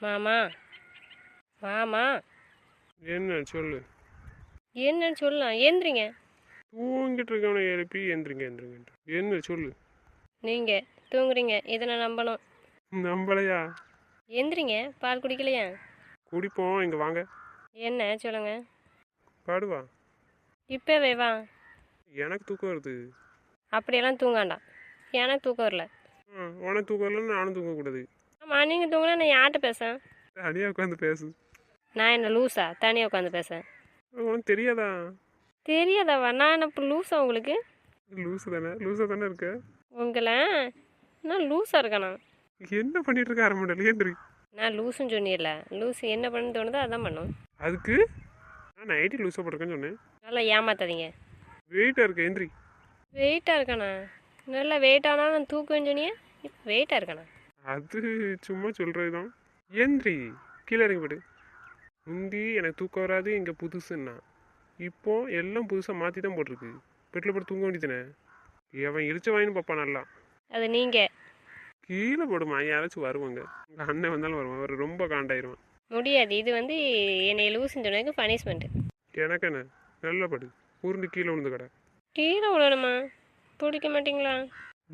மாமா மாமா என்ன சொல்லு. என்னன்னு சொல்லலாம் ஏந்திரிங்க. தூங்கிட்டு இருக்கவனை எழுப்பி எந்திரிங்க எந்திரிங்க. என்ன சொல்லு. நீங்கள் தூங்குறீங்க, இதை நான் நம்பணும். நம்பளையா? எந்திரிங்க, பால் குடிக்கலையா? குடிப்போம், இங்க வாங்க. என்ன சொல்லுங்க. பாடுவா. இப்போவே வா. எனக்கு தூக்கம் வருது. அப்படியெல்லாம் தூங்காண்டாம், எனக்கு தூக்கம் வரல. உனக்கு தூக்கம் வரலன்னு நானும் தூங்கக்கூடாது. ஆமாம், நீங்கள் தூங்கினா நான் யார்கிட்ட பேசேன்? தனியாக உட்காந்து பேசு. நான் என்ன லூஸா தனியாக உட்காந்து பேசேன்? உனக்கு தெரியாதா? தெரியாதவா? நான் என்ன இப்போ லூஸா உங்களுக்கு? லூஸு தானே, லூஸாக தானே இருக்க. உங்களை நான் லூஸாக இருக்கேனா? என்ன பண்ணிட்டு இருக்க அரை மணி நேரம் ஏந்திரி. நான் லூஸுன்னு சொன்னியில்ல, லூஸு என்ன பண்ணு தோணுதோ அதான் பண்ணும். அதுக்கு நான் நைட்டி லூஸாக போட்டிருக்கேன்னு சொன்னேன். நல்லா ஏமாத்தாதீங்க. வெயிட்டாக இருக்க எந்திரி. வெயிட்டாக இருக்காண்ணா? நல்லா வெயிட் ஆனாலும் நான் தூக்குவேன்னு சொன்னியே, இப்போ வெயிட்டாக இருக்காண்ணா? அது சும்மா சொல்கிறது தான். எந்திரி, கீழே இறங்கி போடு. முந்தி எனக்கு தூக்கம் வராது, இங்கே புதுசுன்னா இப்போ எல்லாம் புதுசாக மாற்றி தான் போட்டிருக்கு. பெட்டில் போட்டு தூங்க வேண்டியதானே. அவன் இடிச்ச வாயின்னு பார்ப்பான் நல்லா. அது நீங்கள் கீழே போடுமா, யாராச்சும் வருவாங்க. உங்கள் அண்ணன் வந்தாலும் வருவான், அவர் ரொம்ப காண்டாயிருவான். முடியாது. இது வந்து என்னை லூசுன்னு சொன்னதுக்கு பனிஷ்மெண்ட்டு. எனக்கு என்ன, நல்லா படு. உருண்டு கீழே விழுந்து கடை. கீழே விழணுமா? பிடிக்க மாட்டிங்களா?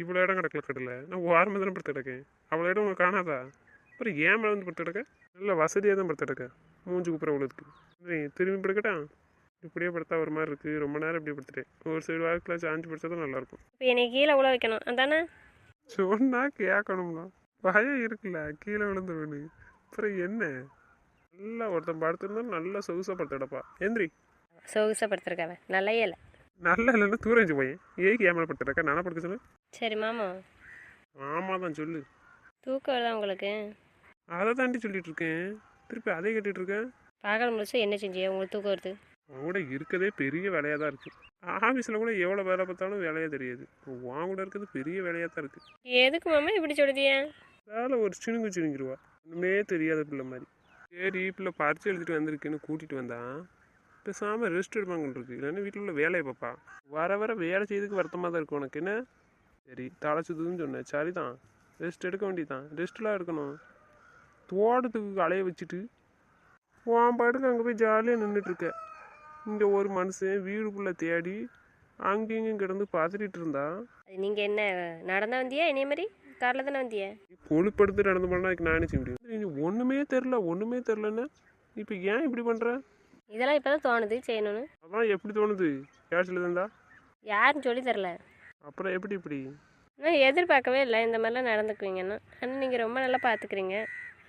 இவ்வளோ இடம் கிடக்கல கடல. நான் ஓரமாக தானே படுத்து கிடக்கேன். அவ்வளோ இடம் உங்களுக்கு காணாதா? அப்புறம் ஏன் மேலே வந்து படுத்து கிடக்க? நல்லா வசதியாக தான் படுத்து கிடக்க. மூஞ்சி குப்புற உள்ளதுக்கு திரும்பி படுக்கட்டா? இப்படியே படுத்தா ஒரு மாதிரி இருக்குது. ரொம்ப நேரம் இப்படியே படுத்துட்டேன். ஒரு சைடு வாரத்தில் சாஞ்சு படுத்தா தான் நல்லாயிருக்கும். இப்போ என்னை கீழே விழ வைக்கணும் அதானே? சொன்னால் கேட்கணும்னா பயம் இருக்குல்ல, கீழே விழுந்துருவேன்னு. அப்புறம் என்ன, நல்லா ஒருத்தன் படுத்துருந்தா நல்லா சொகுசாக படுத்துடப்பா. எந்திரி. சொகுசப்படுத்திருக்காவ நல்லா இல்லை. நல்லா இல்லைன்னா தூரஞ்சு போயேன். ஏக்கு ஏமால படுத்துருக்கா? நானா படுக்க சொன்னேன். சரி மாமா, ஆமாம் தான் சொல்லு. தூக்கம் வருதா உங்களுக்கு? அதை தாண்டி சொல்லிட்டு இருக்கேன். திருப்பி அதே கேட்டுட்டு இருக்கேன். பகல் முடிச்சு என்ன செஞ்சியா உங்களுக்கு தூக்கம் வருது? உன் கூட இருக்கதே பெரிய வேலையாக தான் இருக்குது. ஆஃபீஸில் கூட எவ்வளோ வேலை பார்த்தாலும் வேலையே தெரியாது. உன் கூட இருக்கிறது பெரிய வேலையாக தான் இருக்குது. எதுக்கு மாமா இப்படி சொல்லுதியா? வேலை ஒரு சிணுங்கிருவா. ஒன்றுமே தெரியாத பிள்ளை மாதிரி. சரி, பிள்ளை பறிச்சு எழுதிட்டு வந்திருக்குன்னு கூட்டிகிட்டு வந்தான். பேசாமல் ரெஸ்ட் எடுப்பாங்கன்னு இருக்கு. இல்லைன்னா வீட்டில் உள்ள வேலையை பார்ப்பா. வர வர வேலை செய்யறதுக்கு வருத்தமாக தான் இருக்கும் உனக்கு. என்ன சரி, தலை சுற்றுதுன்னு சொன்னேன். சரிதான், ரெஸ்ட் எடுக்க வேண்டியதான். ரெஸ்ட்லாம் எடுக்கணும். தோட்டத்துக்கு அலைய வச்சுட்டு உன் பாட்டுக்கு அங்கே போய் ஜாலியாக நின்றுட்டுருக்க. இங்கே ஒரு மனுஷன் வீடுக்குள்ளே தேடி அங்கேயும் கிடந்து பார்த்துட்டு இருந்தா. நீங்கள் என்ன நடந்தா வந்தியா? என்னைய மாதிரி காரில் தானே வந்தியா? கொழுப்படுத்து நடந்து பண்ணா அதுக்கு நானே செய்ய முடியும். நீ ஒன்றுமே தெரிலன்னு இப்போ ஏன் இப்படி பண்ணுற? இதெல்லாம் இப்போ தான் தோணுது செய்யணும்னு. அதான் எப்படி தோணுது? யார் சொல்லி தந்தா? யாரும் சொல்லி தரல. அப்புறம் எப்படி இப்படி? நான் எதிர்பார்க்கவே இல்லை இந்த மாதிரிலாம் நடந்துக்குவீங்கன்னு. ஆனால் நீங்கள் ரொம்ப நல்லா பார்த்துக்கிறீங்க,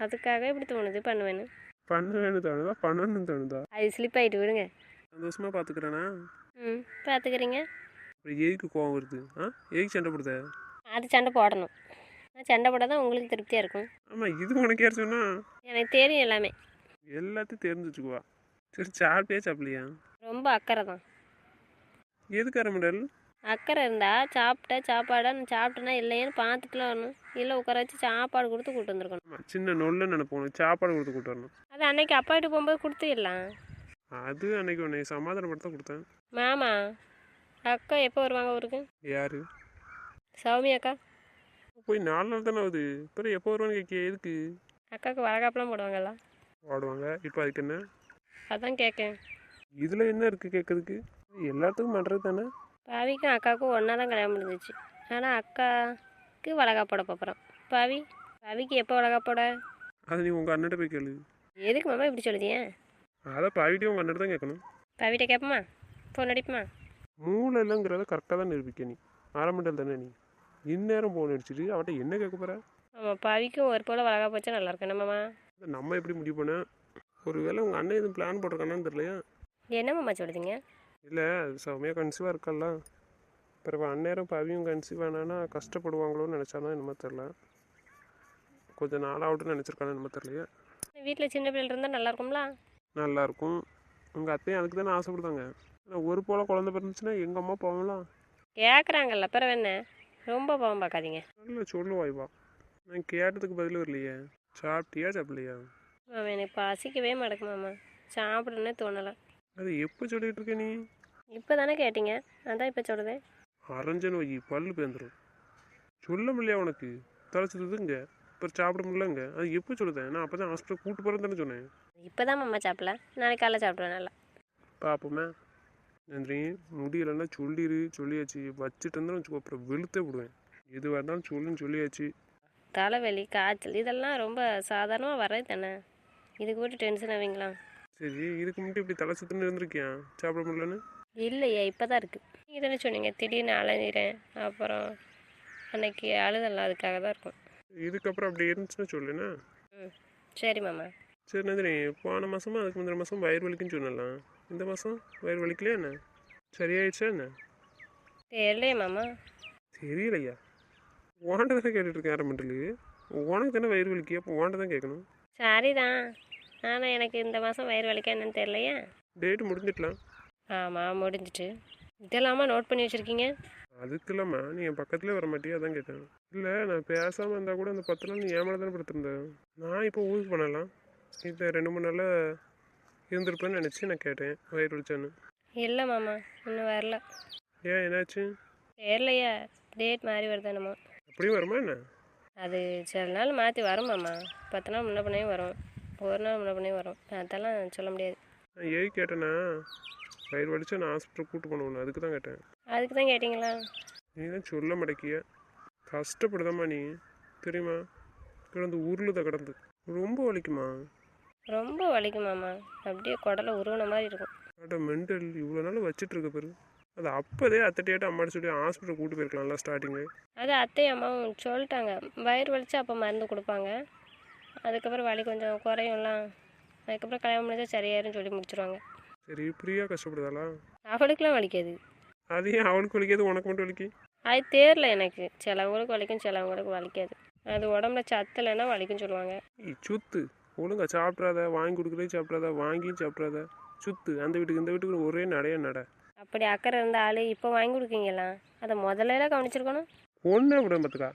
அதுக்காக இப்படி தோணுது பண்ணுவேன்னு. பண்ணுவேன்னு தோணுதா பண்ணணும்னு தோணுதா? அது ஸ்லிப் ஆகிட்டு விடுங்க. சந்தோஷமாக பார்த்துக்கிறேனா? பார்த்துக்கிறீங்க. அப்புறம் எதுக்கு கோவம் வருது? எதுக்கு சண்டை போடுத? அது சண்டை போடணும். நான் சண்டை போட்டால் தான் உங்களுக்கு திருப்தியாக இருக்கும். ஆமாம், இது உனக்கு யார் சொன்னா? எனக்கு தெரியும் எல்லாமே. எல்லாத்தையும் தெரிஞ்சு வச்சுக்குவா. சரி, சாப்பிட்டியா சாப்பிடலையா? ரொம்ப அக்கறை தான். எதுக்கு அரை மண்டல்? அக்கறை இருந்தால் சாப்பாடை நான் சாப்பிட்டேன்னா இல்லையேன்னு பார்த்துட்டுலாம் வரணும். இல்லை உட்கார வச்சு சாப்பாடு கொடுத்து கூப்பிட்டு வந்துருக்கணும். ஆமாம், சின்ன நொல்ல நினைப்போம். சாப்பாடு கொடுத்து கூப்பிட்டு வரணும். அது அன்னைக்கு அப்பா வீட்டு போகும்போது கொடுத்துடலாம். அது அன்னைக்கு உன்னை சமாதானப்படுத்த கொடுத்தேன். மாமா, அக்கா எப்போ வருவாங்க ஊருக்கு? யாரு? சௌமி அக்கா. போய் 4 நாள் தானே ஆகுது. அப்புறம் எப்போ வருவான்னு கேட்க எதுக்கு? அக்காவுக்கு வளகாப்பெலாம் போடுவாங்கல்ல? போடுவாங்க. இப்போ அதுக்கு என்ன? அதான் கேட்கேன். இதில் என்ன இருக்குது கேட்கறதுக்கு? எல்லாத்துக்கும் பண்ணுறது தானே. பாவிக்கும் அக்காவுக்கும் ஒன்றா தான் கல்யாணம் முடிஞ்சிச்சு. ஆனால் அக்காவுக்கு வளகாப்போட போகிறோம். பாவிக்கு எப்போ வளகாப்போட? அது நீ உங்கள் அண்ணன்ட்ட போய் கேளு. எதுக்கு மாமா இப்படி சொல்லுதியா? அதை பாவிட்டே உங்கள் அண்ணன் தான் கேட்கணும். பாவிட்ட கேட்போமா? ஃபோன் அடிப்புமா? மூளை இல்லைங்கிறத கரெக்டாக தான் நிரூபிக்க. நீ ஆரம்பத்தில் தானே நீ இந்நேரம் ஃபோன் அடிச்சுட்டு அவட்ட என்ன கேட்க போகிற? ஆமாம், பாவிக்கும் ஒரு போல் வளகாப்பு வச்சா நல்லாயிருக்கும் என்னம்மா? நம்ம எப்படி முடிவு பண்ண? ஒரு வேளை உங்கள் அண்ணன் எதுவும் பிளான் போட்டிருக்கானான்னு தெரியலையா? என்னம்மா சொல்லுதீங்க? இல்லை, சௌமியா கன்சீவாக இருக்கல்ல. பிறகு அந்நேரம் பவியும் கன்சீவ் ஆனானா கஷ்டப்படுவாங்களோன்னு நினச்சானா என்னமோ தெரில. கொஞ்சம் நாளாகட்டும்னு நினச்சிருக்கானு என்னமோ தெரியலையா? வீட்டில் சின்ன பிள்ளைகள் இருந்தால் நல்லாயிருக்கும்ல? நல்லாயிருக்கும். உங்கள் அத்தையும் அதுக்கு தானே ஆசைப்படுதாங்க. ஆனால் ஒரு போல் குழந்தை பிறந்துச்சுன்னா எங்கள் அம்மா போகலாம். கேட்குறாங்கல்ல, பிறகு என்ன? ரொம்ப பாவம் பார்க்காதீங்க. நல்லா சொல்லுவாய்வா. நான் கேட்டதுக்கு பதில் வரலையே. சாப்பிட்டியா சாப்பிடலையா? மாமா, எனக்கு பசிக்கவே மாட்டேக்கு மாமா. சாப்பிடணுன்னே தோணலை. அது எப்போ சொல்லிகிட்டு இருக்க நீ? இப்போ தானே கேட்டீங்க, அதான் இப்போ சொல்லுதேன். அரைஞ்சன் வை பல்லு பேந்துடும். சொல்ல முடியலையா உனக்கு? தலை சுற்றுதுங்க. அப்புறம் சாப்பிட முடியலங்க அது எப்போ சொல்லுதேன் நான் அப்போ தான் ஹாஸ்பிட்டல் கூட்டு போகிறேன்னு தானே சொன்னேன். இப்போ தான் மாமா சாப்பிடல, நாளைக்கு காலைல சாப்பிடுவேன் நல்லா. பார்ப்போமே. நன்றி. முடியலைன்னா சொல்லியாச்சு வச்சுட்டு இருந்தாலும் வச்சுக்கோ அப்புறம் வெளுத்தே விடுவேன். எதுவாக இருந்தாலும் சொல்லியாச்சு. தலைவலி காய்ச்சல் இதெல்லாம் ரொம்ப சாதாரணமாக வர்றது தானே, இதுக்கு போட்டு டென்ஷன் ஆவீங்களா? சரி இதுக்கு முன்னாடி இப்படி தலை சுற்றுன்னு இருந்திருக்கியா சாப்பிட முடியலன்னு? இல்லையே, இப்போ தான் இருக்குது. நீங்கள் தானே சொன்னீங்க திடீர்னு அலைஞ்சிறேன், அப்புறம் அன்னைக்கு அழுதலாம், அதுக்காக தான் இருக்கும். இதுக்கப்புறம் அப்படி இருந்துச்சுன்னு சொல்லுண்ணா. ம் சரி மாமா. சரி நந்தினி, போன மாதமா அதுக்கு முந்தின மாதம் வயிறு வலிக்குன்னு சொன்னலாம், இந்த மாதம் வயிறு வலிக்கலையா என்ன? சரியாயிடுச்சா என்ன? தெரியலையே மாமா. தெரியலையா? ஓண்ட தானே கேட்டுட்ருக்கேன் அரை மண்டலு. உனக்கு தானே வயிறு வலிக்கு, அப்போ ஓண்ட தான் கேட்கணும். சரிதான், ஆனால் எனக்கு இந்த மாதம் வயிறு வலிக்க என்னன்னு தெரியலையா. டேட்டு முடிஞ்சிடலாம். ஆமாம் முடிஞ்சிட்டு. இதெல்லாமா நோட் பண்ணி வச்சுருக்கீங்க? அதுக்கு இல்லாமா நீ என் பக்கத்துலேயே வர மாட்டியா அதான் கேட்டேன். இல்லை நான் பேசாமல் இருந்தால் கூட அந்த 10 நாள் நீ ஏமால தானே படுத்திருந்தேன். நான் இப்போ ஊருக்கு பண்ணலாம் இதை 2-3 நாளில் இருந்திருப்பேன்னு நினச்சி நான் கேட்டேன் வயிறு வலிச்சான்னு. இல்லை மாமா, இன்னும் வரல. ஏன் என்னாச்சு? தெரியலையா, டேட் மாறி வருதானம்மா. அப்படியும் வருமா என்ன? அது சில நாள் மாற்றி வரும் மாமா, 10 நாள் முன்ன பண்ணையும் வரும், ஒரு நாள் முன்ன பண்ணையும் வரும், அதெல்லாம் சொல்ல முடியாது. நான் ஏன் கேட்டேன்னா வயிறு வலிச்சா நான் ஹாஸ்பிட்டல் கூட்டு போனவொன்னு அதுக்கு தான் கேட்டேன். அதுக்கு தான் கேட்டிங்களா? நீ தான் சொல்ல மாட்டேக்கிய. கஷ்டப்படுதாம்மா நீ தெரியுமா? கிடந்து உருளுத கிடந்து ரொம்ப வலிக்குமா? ரொம்ப வலிக்கும் மாமா, அப்படியே குடலை உருவின மாதிரி இருக்கும். அட மென்டல், இவ்வளோ நாள் வச்சிட்டு இருக்க பேரு. அது அப்போதே அத்தட்டியாட்ட அம்மாட்ட சொல்லி ஹாஸ்பிட்டல் கூட்டு போயிருக்கலாம்ல ஸ்டார்டிங்கு. அது அத்தையும் அம்மாவும் சொல்லிட்டாங்க, வயிறு வலிச்சா அப்போ மருந்து கொடுப்பாங்க, அதுக்கப்புறம் வலி கொஞ்சம் குறையும்லாம், அதுக்கப்புறம் கல்யாணம் முடிஞ்சா சரியாயிருன்னு சொல்லி முடிச்சிருவாங்க. சரி பிரியா கஷ்டப்படுதாளா? அவளுக்குலாம் வலிக்காது. அது ஏன் அவளுக்கு வலிக்காது உனக்கு மட்டும் வலிக்கு? அது தேரல எனக்கு, சிலவங்களுக்கு வலிக்கும் சிலவங்களுக்கு வலிக்காது, அது உடம்புல சத்து இல்லைன்னா வலிக்குன்னு சொல்லுவாங்க. சுத்து ஒழுங்கா சாப்பிட்றாத, வாங்கி கொடுக்குறதே சாப்பிட்றாத, வாங்கியும் சாப்பிட்றாத, சுத்து அந்த வீட்டுக்கு இந்த வீட்டுக்கு ஒரே நடைய நட. அப்படி அக்கறை இருந்த ஆள் இப்போ வாங்கி கொடுக்கீங்களா, அதை முதல்ல கவனிச்சிருக்கணும். ஒன்றே விட பார்த்துக்கா,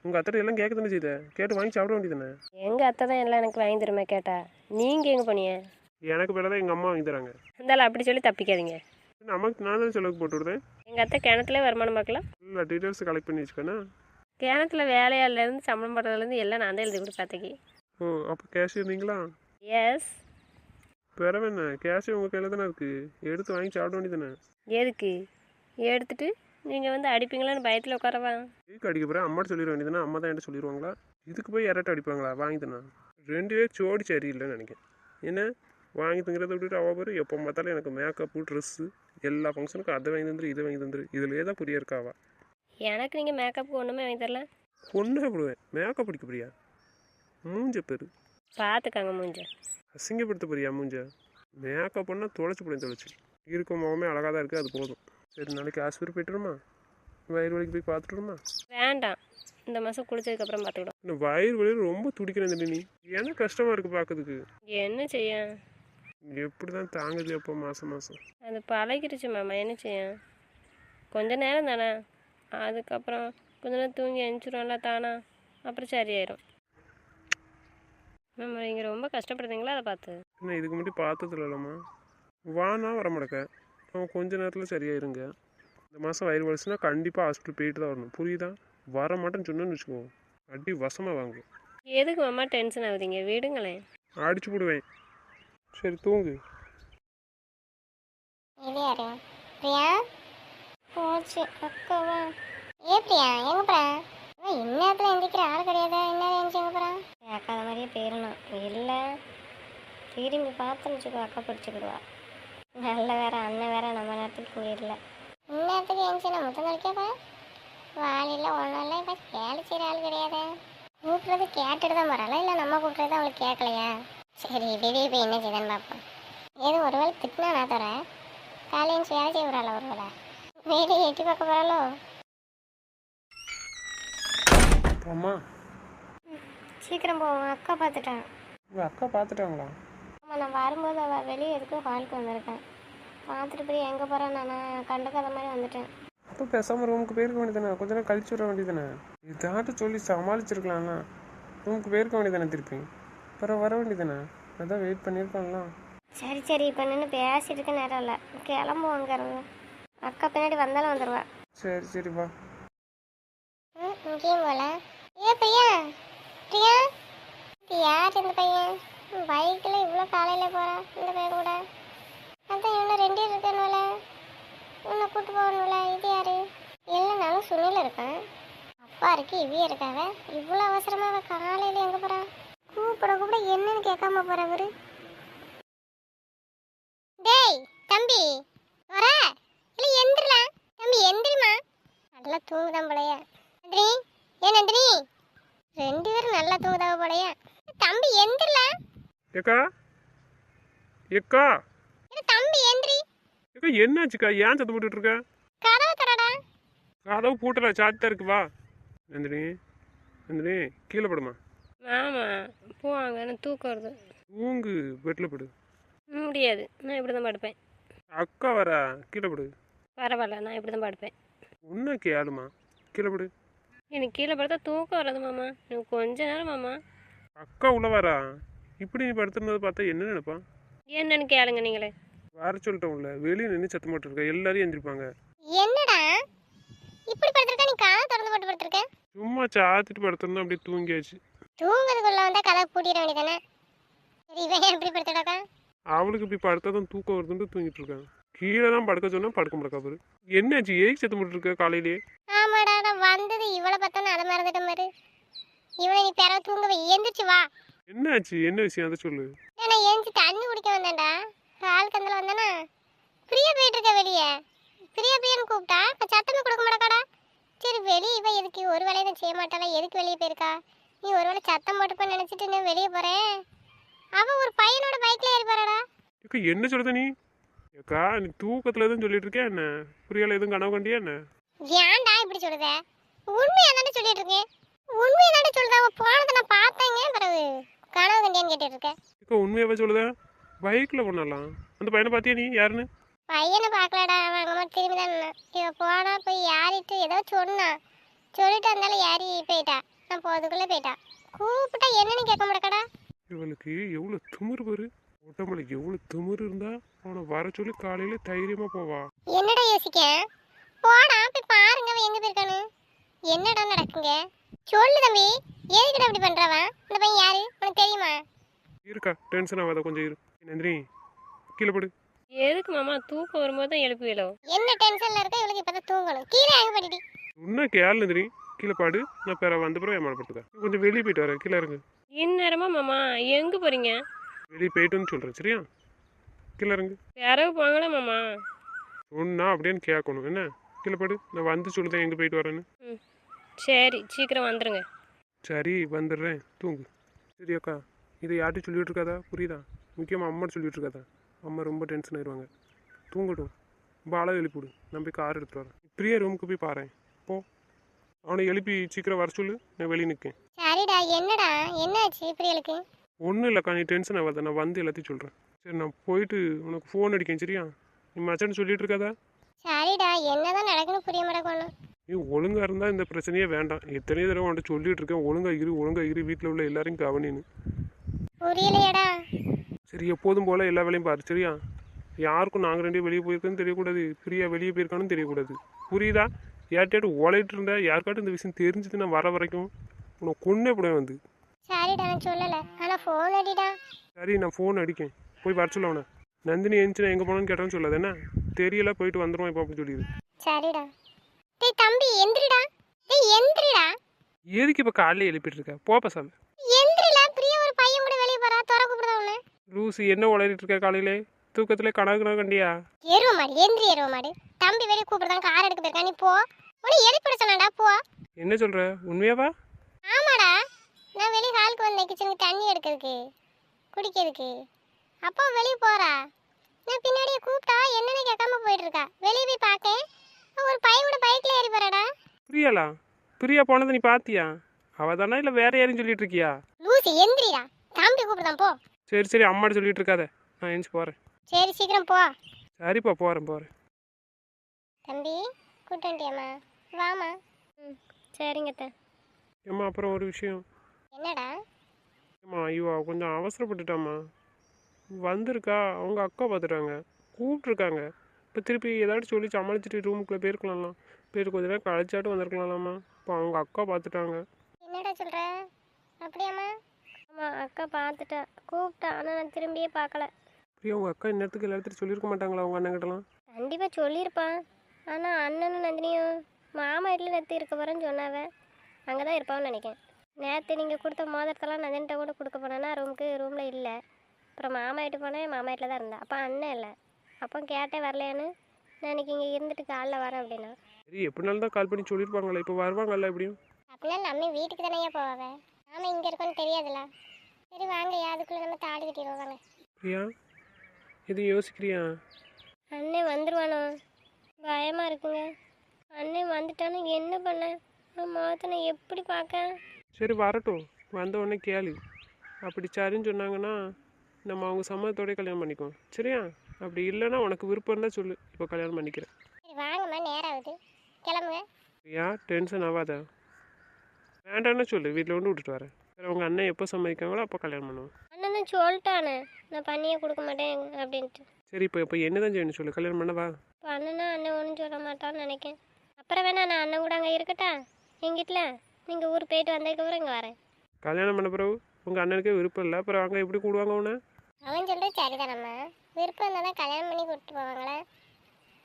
உங்கள் அத்தை எல்லாம் கேட்க தானே செய்த, கேட்டு வாங்கி சாப்பிட வேண்டியதானே. எங்கள் அத்தை தான் எல்லாம் எனக்கு வாங்கி தருமே கேட்டா, நீங்கள் எங்கே போனீங்க? எனக்கு வேலை தான் எங்கள் அம்மா வாங்கி தராங்க. இருந்தாலும் அப்படி சொல்லி தப்பிக்காதீங்க. நமக்கு நான் தான் செலவுக்கு போட்டு விடுறேன். எங்கள் அத்தை கிணத்துல வருமானம் பார்க்கலாம். இல்லை டீட்டெயில்ஸ் கலெக்ட் பண்ணி வச்சுக்கண்ணா. கிணத்துல வேலையாலேருந்து சம்பளம் போடுறதுலேருந்து எல்லாம் நான் தான் எழுதி கொடுத்து பார்த்துக்கி. ஓ அப்போ கேஷ் இருந்தீங்களா? எஸ். பிறவு என்ன, கேஷ் உங்கள் கையில் தானே இருக்குது, எடுத்து வாங்கி சாப்பிட வேண்டியதானே. எதுக்கு எடுத்துட்டு நீங்கள் வந்து அடிப்பீங்களான்னு பயத்தில் உட்காரவா? எதுக்கு அடிக்க போகிறேன், அம்மாட்ட சொல்லிட வேண்டியதானே, அம்மா தான் என்கிட்ட சொல்லிடுவாங்களா? இதுக்கு போய் யார்ட்ட அடிப்பாங்களா? வாங்கி தானே. 2 பேர் ஜோடி சரியில்லைன்னு நினைக்கிறேன். என்ன வாங்கி தங்கிறத விட்டுட்டு அவள் பேர் எப்போ பார்த்தாலும் எனக்கு மேக்கப்பு ட்ரெஸ்ஸு எல்லா ஃபங்க்ஷனுக்கும் அதை வாங்கி தந்துரு இதை வாங்கி தந்துரு, இதிலே தான் புரிய இருக்காவா? எனக்கு நீங்கள் மேக்கப்புக்கு ஒன்றுமே வாங்கி தரல. பொண்ணாக போடுவேன் மேக்கப் பிடிக்க போறியா? மூஞ்ச பேர் பார்த்துக்காங்க மூஞ்ச. அசிங்கப்படுத்த போறியா மூஞ்ச? மேக்கப் பண்ணால் தொலைச்சி தொலைச்சி இருக்கும் முகமே அழகாக தான் இருக்குது, அது போதும். சரி நாளைக்கு ஆஸ்பத்திரி போய்ட்டுருமா? வயிறு வலிக்கு போய் பார்த்துட்டுருமா? வேண்டாம், இந்த மாதம் குளிச்சதுக்கப்புறம் பார்த்துக்கிடும். இந்த வயிறு வலி ரொம்ப துடிக்கிறேன் இந்த நீ, ஏன்னா கஷ்டமாக இருக்குது பார்க்கறதுக்கு. என்ன செய்ய, எப்படி தான் தாங்குது அப்போ மாதம் மாதம்? அது பழகிடுச்சு மாமா, என்ன செய்ய, கொஞ்ச நேரம் தானே, அதுக்கப்புறம் கொஞ்ச நேரம் தூங்கி எழுந்திரிச்சிடும்ல தானா, அப்புறம் சரியாயிரும். மேம் நீங்கள் ரொம்ப கஷ்டப்படுறீங்களா அதை பார்த்து? என்ன இதுக்கு முன்னாடி பார்த்தது இல்லைம்மா, வானா வர மாட்டேக்க, அவன் கொஞ்ச நேரத்தில் சரியாயிருங்க. இந்த மாதம் வயிறு வலிச்சுன்னா கண்டிப்பாக ஹாஸ்பிட்டல் போயிட்டு தான் வரணும், புரியுதா? வர மாட்டேன்னு சொன்னேன்னு வச்சுக்கோ அடி வசமாக வாங்கும். எதுக்கு மாமா டென்ஷன் ஆகுதுங்க, விடுங்களேன். அடிச்சு போடுவேன். சரி தூங்கு. இது யாரு? பிரியா போச்சு அக்காவா? ஏ பிரியா எங்க போறா? இந்நேரத்தில் எந்திரிக்கிற ஆள் கிடையாது, என்ன எங்க போறா? அக்கா அது மாதிரியே போயிடணும், இல்லை திரும்பி பார்த்துன்னு வச்சுக்கோ அக்கா பிடிச்சிக்கிடுவா. நல்ல வேற அண்ணன் வேற நம்ம நேரத்துக்கு இங்கே இல்லை. இந்நேரத்துக்கு எழுந்துச்சுன்னா முத்தம் கழிக்காப்பா, வாலியில் ஒன்றும் இல்லை, இப்போ வேலை செய்கிற ஆள் கிடையாது. கூப்பிட்றது கேட்டுட்டு தான் போகிறாளா, இல்லை நம்ம கூப்பிட்றது அவளுக்கு கேட்கலையா? சரி வெளியே போய் என்ன செய்தான்னு பார்ப்போம். ஏதோ ஒரு வேளை திட்டினா நான் தரேன், காலையும் வேலை செய்ய விடால ஒரு வேளை வீடு எட்டி பார்க்க போகிறாளோ. அம்மா சீக்கிரம் போவோம், அக்கா பார்த்துட்டான். உங்கள் அக்கா பார்த்துட்டாங்களா? ஆமாம், நான் வரும்போது அவள் வெளியே எதுக்கும் ஹாலுக்கு வந்திருக்கேன், பார்த்துட்டு போய் எங்கே போகிறேன் நான் கண்டுக்காத மாதிரி வந்துட்டேன். அப்போ பேசாமல் ரூமுக்கு போயிருக்க வேண்டியதானே, கொஞ்ச நேரம் கழிச்சு வர வேண்டியதானே, இதாட்டு சொல்லி சமாளிச்சிருக்கலாம்னா. ரூமுக்கு போயிருக்க வேண்டியதானே, திருப்பி அப்புறம் வர வேண்டியதானே, அதான் வெயிட் பண்ணியிருக்கோம்லாம். சரி சரி இப்போ நின்று பேசிட்டு இருக்க நேரம் இல்லை, கிளம்புவோங்கிறது. அக்கா பின்னாடி வந்தாலும் வந்துடுவா. சரி சரி வா. இங்கேயும் போல. ஏ பிரியா பிரியா, இது யார் இந்த பையன்? பைக்கில் இவ்வளோ காலையில் போகிறான் இந்த பையன் கூட. அதான் இவனை 2 பேர் இருக்கானுல, உன்னை கூட்டு போகணும்ல. இது யாரு? இல்லை, நானும் சுனில் இருக்கேன். அப்பா இருக்கு, இவ்விய இருக்காவ. இவ்வளோ அவசரமாக அவள் காலையில் எங்கே போகிறா? கூப்பிட கூப்பிட என்னன்னு கேட்காம போகிற அவரு. டேய் தம்பி, வர இல்லை எந்திரலாம். தம்பி எந்திரிமா. நல்லா தூங்குதான் போலையா? நந்தினி, ஏன் நந்தினி? 2 பேரும் நல்லா தூங்குதாவ போலையா? தம்பி எந்திரலாம். ஏக்கா ஏக்கா தம்பி எந்திரி. ஏக்கா என்னாச்சுக்கா? ஏன் சத்தம் போட்டுட்டு இருக்க? கதவை தரடா. கதவு பூட்டல, சாத்தா இருக்கு. வா நந்தினி, நந்தினி கீழே படுமா. ஆமாம் போவாங்க, எனக்கு தூக்கம் வருது. தூங்கு, பெட்டில் படு. முடியாது, நான் இப்படி தான் படுப்பேன். அக்கா வரா, கீழே படு. பரவாயில்ல, நான் இப்படி தான் படுப்பேன். ஒன்றா கேளுமா, கீழே படு. எனக்கு கீழே படுத்தா தூக்கம் வராது மாமா. எனக்கு கொஞ்ச நேரம் மாமா. அக்கா உள்ள வரா. இப்படி நீ படுத்துருந்ததை பார்த்தா என்ன நினைப்பான்? என்னன்னு கேளுங்க நீங்களே. வர சொல்லிட்டேன் உள்ள, வெளியே நின்று சத்தம் போட்டுருக்க, எல்லாரையும் எந்திரிப்பாங்க. என்னடா இப்படி படுத்திருக்க? நீ கதை திறந்து போட்டு படுத்திருக்க. சும்மா சாத்திட்டு படுத்துருந்தா அப்படியே தூங்கியாச்சு. தூங்குறதுக்குள்ள வந்தா கதை பூட்டிட வேண்டியதானே. சரி, இவன் ஏன் இப்படி படுத்துடாக்கா? அவளுக்கு இப்படி படுத்தா தான் தூக்கம் வருதுன்னு தூங்கிட்டு இருக்காங்க. கீழே தான் படுக்க சொன்னா படுக்க மாட்டேக்கா பாரு. என்னாச்சு? ஏய் சத்தம் போட்டுருக்க காலையிலேயே? ஆமாடா, நான் வந்தது இவளை பார்த்தா அதை மறந்துட்ட மாதிரி. இவனை நீ பிறகு தூங்கவே எந்திரிச்சு வா. என்னாச்சு? என்ன விஷயம் அதை சொல்லு. நான் ஏஞ்சி தண்ணி குடிக்க வந்தேன்டா. கால் கந்தில் வந்தேனா பிரியா போயிட்டு இருக்க வெளியே. பிரியா பிரியான்னு கூப்பிட்டா நான் சத்தமே கொடுக்க மாட்டேக்காடா. சரி, வெளியே இவ எதுக்கு ஒரு வேலையை தான் செய்ய மாட்டாளா, எதுக்கு வெளியே போயிருக்கா? நீ ஒரு வேளை சத்தம் போட்டுப்பேன்னு நினச்சிட்டு நான் வெளியே போகிறேன். அவன் ஒரு பையனோட பைக்கில் ஏறி போறாடா. ஏக்கா என்ன சொல்லுத நீ? ஏக்கா நீ தூக்கத்தில் எதுவும் சொல்லிட்டு இருக்கியா என்ன? புரியல, எதுவும் கனவு கண்டியா என்ன? ஏன்டா இப்படி சொல்லுத? உண்மையா தானே சொல்லிட்டு இருக்கேன். உண்மையா தானே சொல்லுத. அவன் போனதை நான் பார்த்தேங்க. பிறகு கனவு கண்டியான்னு கேட்டுட்டு இருக்கேன். ஏக்கா உண்மையாவே சொல்லுத? பைக்கில் பண்ணலாம். அந்த பையனை பார்த்தியா நீ? யாருன்னு? பையனை பார்க்கலடா. அவன் அங்கே மட்டும் திரும்பி தான் நின்னான். இவன் போனா போய் யாரிட்டு ஏதோ சொன்னான். சொல்லிட்டு வந்தாலும் யாரி போயிட்டா. நான் போதுக்குள்ளே போயிட்டா. கூப்பிட்டா என்னன்னு கேட்க மாட்டேக்கடா. இவளுக்கு எவ்வளோ திமிரு பாரு. உடம்புல எவ்வளோ திமிரு இருந்தா அவனை வர சொல்லி காலையில தைரியமாக போவா. என்னடா யோசிக்க? போடா போய் பாருங்க அவன் எங்கே போயிருக்கானு. என்னடா நடக்குங்க? சொல்லு தம்பி, எதுக்கிட்ட அப்படி பண்ணுறவன்? இந்த பையன் யாரு உனக்கு தெரியுமா? இருக்கா, டென்ஷன் ஆகாத, கொஞ்சம் இரு. நந்தினி கீழே படு. எதுக்கு மாமா? தூக்கம் வரும்போது தான் எழுப்புவீங்களோ? என்ன டென்ஷனில் இருக்க? இவளுக்கு இப்போ தான் தூங்கணும். கீழே எங்கே படிடி? இன்னும் கேள் நந்தினி, கீழே பாடு. நான் பேர வந்த பிறகு ஏமாடப்படுத்துக்கா. கொஞ்சம் வெளியே போயிட்டு வரேன், கீழே இருங்க. இந்நேரமா மாமா எங்கே போகிறீங்க? வெளியே போயிட்டுன்னு சொல்கிறேன், சரியா? கீழே இருங்க. பிறகு போங்களே மாமா. சொன்னா அப்படின்னு கேட்கணும் என்ன? கீழே பாடு. நான் வந்து சொல்லுதேன் எங்கே போயிட்டு வரேன்னு. ம் சரி, சீக்கிரம் வந்துடுங்க. சரி வந்துடுறேன், தூங்கு. சரியாக்கா, இதை யார்ட்டும் சொல்லிட்டு இருக்காதா, புரியுதா? முக்கியமாக அம்மா சொல்லிட்டு இருக்காதா. அம்மா ரொம்ப டென்ஷன் ஆயிடுவாங்க. தூங்கட்டும், பாலை எழுப்பிவிடு. நான் போய் கார் எடுத்துட்டு வரேன். பிரியா ரூமுக்கு போய் பாறேன். போ, அவனை எழுப்பி சீக்கிரம் வர சொல்லு. நான் வெளியே நிற்கேன். சரிடா. என்னடா என்னாச்சு பிரியலுக்கு? ஒன்றும் இல்லைக்கா, நீ டென்ஷன் ஆகாத. நான் வந்து எல்லாத்தையும் சொல்கிறேன். சரி, நான் போயிட்டு உனக்கு ஃபோன் அடிக்கேன், சரியா? நீ மச்சான்னு சொல்லிட்டு இருக்காதா? சரிடா, என்னதான் நடக்குன்னு புரிய மாட்டேங்கணும். நீ ஒழுங்காக இருந்தால் இந்த பிரச்சனையே வேண்டாம். எத்தனையோ தடவை வந்துட்டு சொல்லிட்டு இருக்கேன், ஒழுங்கா இரு, வீட்டில் உள்ள எல்லாரையும் கவனின்னு. புரியலையடா. சரி, எப்போதும் போல் எல்லா வேலையும் பாரு, சரியா? யாருக்கும் நாங்கள் 2 வெளியே போயிருக்கோன்னு தெரியக்கூடாது, பிரியா வெளியே போயிருக்கான்னு தெரியக்கூடாது, புரியுதா? யார்கிட்ட ஓலைட்டு இருந்தா யாருக்காட்டும் இந்த விஷயம் தெரிஞ்சது நான் வர வரைக்கும் உனக்கு கொன்னே போட வந்து. சரிடா, நான் சொல்லலை. ஆனால் ஃபோன் அடிடா. சரி, நான் ஃபோன் அடிக்கேன், போய் வர சொல்ல அவனை. நந்தினி எழுந்துச்சு நான் எங்கே போனோன்னு கேட்டான்னு சொல்லாது என்ன? தெரியல, போயிட்டு வந்துடுவான் இப்போ அப்படின்னு சொல்லிடு. சரிடா. டேய் தம்பி எந்திரிடா. டேய் எந்திரிடா. எதுக்கு இப்போ காலையில் எழுப்பிட்டு இருக்க? போப்ப சாமி. எந்திரிடா. பிரியா ஒரு பையன் கூட வெளியே போறா. துற கூப்பிடுதா உன்னை. லூசு, என்ன உளறிட்டு இருக்க காலையிலே? தூக்கத்திலே கணக்கு கண்டியா? எருவ மாடு, எந்திரி எருவ மாடு. தம்பி வெளியே கூப்பிடுதான், கார் எடுக்க போயிருக்கா. நீ போ. உன்னை எழுப்பிட சொன்னாடா, போ. என்ன சொல்கிற? உண்மையாவா? ஆமாடா, நான் வெளியே ஹாலுக்கு வந்தேன் கிச்சனுக்கு தண்ணி எடுக்கிறதுக்கு, குடிக்கிறதுக்கு. அப்போ வெளியே போறா. நான் பின்னாடியே கூப்பிட்டா என்னன்னு கேட்காம போயிட்டு இருக்கா. வெளியே போய் பார்த்தேன், ஒரு பையன் கூட பைக்கில் ஏறி போறாடா. பிரியாளா? பிரியா போனதை நீ பார்த்தியா? அவ தானே, இல்லை வேற யாரும் சொல்லிட்டு இருக்கியா? லூசி, எந்திரிடா. தம்பி கூப்பிடுதான், போ. சரி சரி, அம்மாட்ட சொல்லிட்டு இருக்காத, நான் எழுந்து போகிறேன். சரி, சீக்கிரம் போ. சரிப்பா, போகிறேன். தம்பி கூட்டண்டியம்மா, வாமா. ம் சரிங்க அத்தை. ஏம்மா, அப்புறம் ஒரு விஷயம். என்னடா? ஏம்மா, ஐயோ கொஞ்சம் அவசரப்பட்டுட்டாம்மா. வந்திருக்கா, அவங்க அக்கா பார்த்துட்டாங்க, கூப்பிட்ருக்காங்க. இப்போ திருப்பி ஏதாச்சும் சொல்லி சமாளிச்சுட்டு ரூமுக்குள்ளே போயிருக்கலாம். போயிட்டு கொஞ்ச நேரம் கழிச்சாட்டும் வந்திருக்கலாம்மா. இப்போ அவங்க அக்கா பார்த்துட்டாங்க. என்னடா சொல்ற? அப்படியாம்மா? ஆமாம், அக்கா பார்த்துட்டா, கூப்பிட்டா. ஆனால் நான் திரும்பியே பார்க்கல. பிரியா உங்கள் அக்கா இந்நேரத்துக்கு எல்லாத்தையும் சொல்லியிருக்க மாட்டாங்களா உங்கள் அண்ணன்கிட்டலாம்? கண்டிப்பாக சொல்லியிருப்பான். ஆனால் அண்ணனும் நந்தினியும் மாமா வீட்டில் நேற்று இருக்க போகிறேன்னு சொன்னாவ. அங்கே தான் இருப்பான்னு நினைக்கிறேன். நேற்று நீங்கள் கொடுத்த மோதிரத்தெல்லாம் நந்தினிட்ட கூட கொடுக்க போனேன்னா ரூமில் இல்லை. அப்புறம் மாமா வீட்டு போனேன், மாமா வீட்டில் தான் இருந்தேன். அப்போ அண்ணன் இல்லை. அப்போ கேட்டேன் வரலையான்னு. நான் இன்னைக்கு இங்கே இருந்துட்டு காலைல வரேன் அப்படின்னா. சரி எப்படினாலும் தான் கால் பண்ணி சொல்லியிருப்பாங்களே, இப்போ வருவாங்கல்ல எப்படியும்? அப்படின்னா நம்ம வீட்டுக்கு தானே போவாங்க, நாம இங்கே இருக்கோன்னு தெரியாதுல்ல. சரி வாங்கய்யா, அதுக்குள்ளே நம்ம தாடி கட்டிடுவோம் வாங்க. பிரியா எதுவும் யோசிக்கிறியா? அண்ணன் வந்துடுவானோ? பயமாக இருக்குங்க. அண்ணன் வந்துட்டானு என்ன பண்ண? மொத்தனை எப்படி பார்க்க? சரி வரட்டும், வந்த உடனே கேளு. அப்படி சரின்னு சொன்னாங்கன்னா நம்ம அவங்க சம்மதத்தோடய கல்யாணம் பண்ணிக்குவோம், சரியா? அப்படி இல்லைன்னா உனக்கு விருப்பம் தான் சொல்லு, இப்போ கல்யாணம் பண்ணிக்கிறேன். சரி வாங்கம்மா, நேரம் ஆகுது, கிளம்புங்க. பிரியா டென்ஷன் ஆகாத. வேண்டான்னு சொல்லு, வீட்டில் வந்து விட்டுட்டு வரேன். சரி உங்கள் அண்ணன் எப்போ சம்மதிக்காங்களோ அப்போ கல்யாணம் பண்ணுவோம். அண்ணன் சொல்லிட்டானே நான் பண்ணியே கொடுக்க மாட்டேன் அப்படின்ட்டு. சரி இப்போ என்ன தான் செய்யணும் சொல்லு, கல்யாணம் பண்ணவா? இப்போ அண்ணனா அண்ணன் ஒன்றும் சொல்ல மாட்டான்னு நினைக்கேன். அப்புறம் வேணா நான் அண்ணன் கூட அங்கே இருக்கட்டா எங்கள் வீட்டில். நீங்கள் ஊர் போயிட்டு வந்ததுக்கப்புறம் இங்கே வரேன். கல்யாணம் பண்ண பிறகு உங்கள் அண்ணனுக்கே விருப்பம் இல்லை, அப்புறம் அங்கே எப்படி கூடுவாங்க உன்னை? அவன் சொல்கிறது சரிதானம்மா. விருப்பம் இருந்தால் தான் கல்யாணம் பண்ணி கூப்பிட்டு போவாங்களே.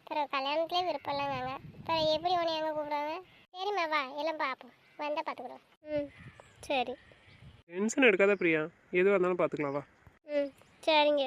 அப்புறம் கல்யாணத்துலேயே விருப்பம் இல்லைங்க, அப்புறம் எப்படி உன்னை எங்கே கூப்பிடுவாங்க? சரிம்மா வா, எல்லாம் பார்ப்போம், வந்தால் பார்த்துக்குறோம். ம் சரி. டென்ஷன் எடுக்காத பிரியா, எதுவாக இருந்தாலும் பார்த்துக்கலாம் வா. ம் சரிங்க.